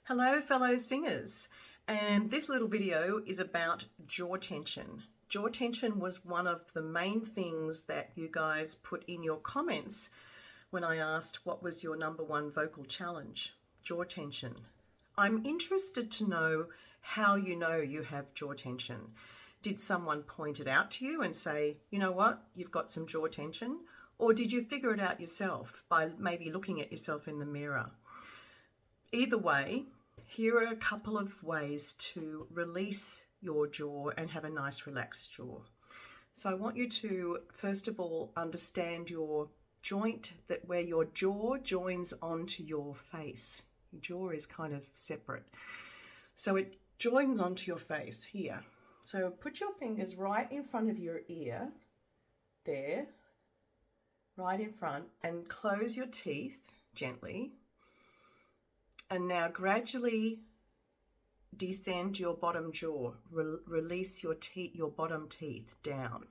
Hello fellow singers, and this little video is about jaw tension. Jaw tension was one of the main things that you guys put in your comments when I asked what was your #1 vocal challenge. Jaw tension. I'm interested to know how you know you have jaw tension. Did someone point it out to you and say, you know what, you've got some jaw tension? Or did you figure it out yourself by maybe looking at yourself in the mirror? Either way, here are a couple of ways to release your jaw and have a nice relaxed jaw. So I want you to first of all understand your joint, that where your jaw joins onto your face. Your jaw is kind of separate. So it joins onto your face here. So put your fingers right in front of your ear, there, right in front, and close your teeth gently. And now gradually descend your bottom jaw. Release your bottom teeth down.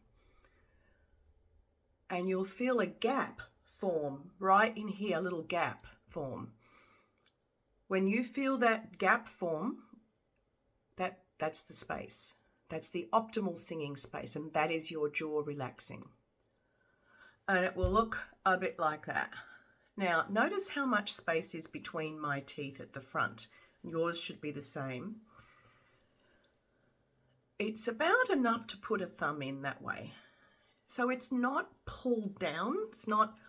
And you'll feel a gap form right in here, a little gap form. When you feel that gap form, that's the space. That's the optimal singing space, and that is your jaw relaxing. And it will look a bit like that. Now, notice how much space is between my teeth at the front. Yours should be the same. It's about enough to put a thumb in that way. So it's not pulled down. It's not,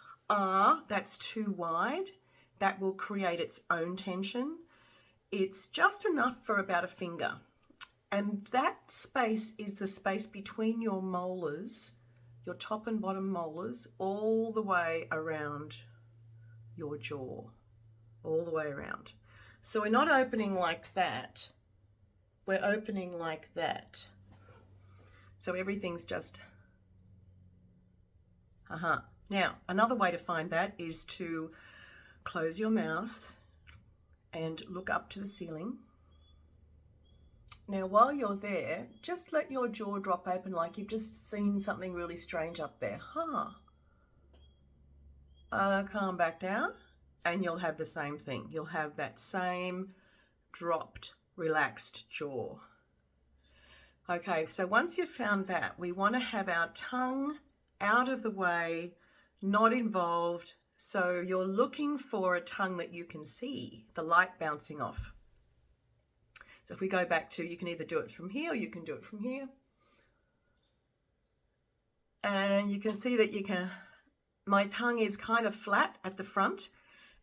that's too wide. That will create its own tension. It's just enough for about a finger. And that space is the space between your molars, your top and bottom molars, all the way around your jaw, all the way around. So we're not opening like that, we're opening like that. So everything's just, Now, another way to find that is to close your mouth and look up to the ceiling. Now, while you're there, just let your jaw drop open like you've just seen something really strange up there. Calm back down, and you'll have the same thing. You'll have that same dropped, relaxed jaw. Okay, so once you've found that, we want to have our tongue out of the way, not involved. So you're looking for a tongue that you can see, the light bouncing off. So if we go back to, you can either do it from here or you can do it from here. And you can see that my tongue is kind of flat at the front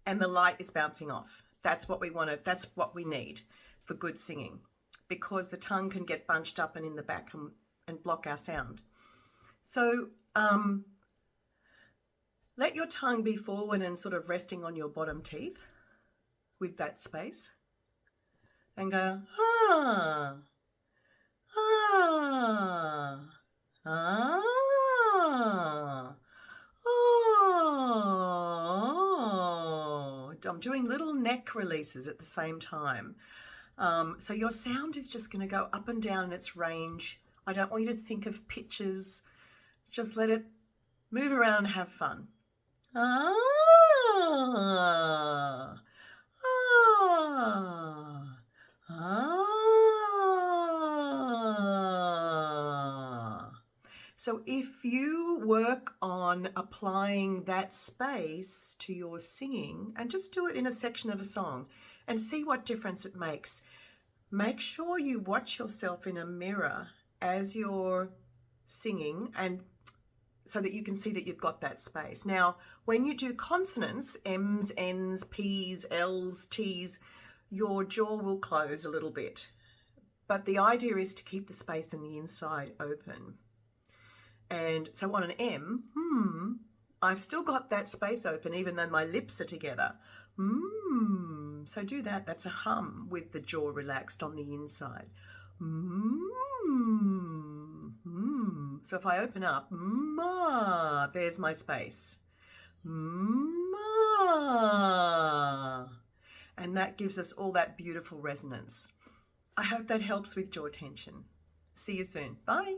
and the light is bouncing off. That's what we want that's what we need for good singing, because the tongue can get bunched up and in the back and block our sound. So let your tongue be forward and sort of resting on your bottom teeth with that space, and go, I'm doing little neck releases at the same time. So your sound is just going to go up and down in its range. I don't want you to think of pitches. Just let it move around and have fun. So if you work on applying that space to your singing, and just do it in a section of a song and see what difference it makes. Make sure you watch yourself in a mirror as you're singing, and so that you can see that you've got that space. Now, when you do consonants, M's, N's, P's, L's, T's, your jaw will close a little bit. But the idea is to keep the space in the inside open. And so on an M, I've still got that space open even though my lips are together. So do that. That's a hum with the jaw relaxed on the inside. So if I open up, there's my space. And that gives us all that beautiful resonance. I hope that helps with jaw tension. See you soon. Bye.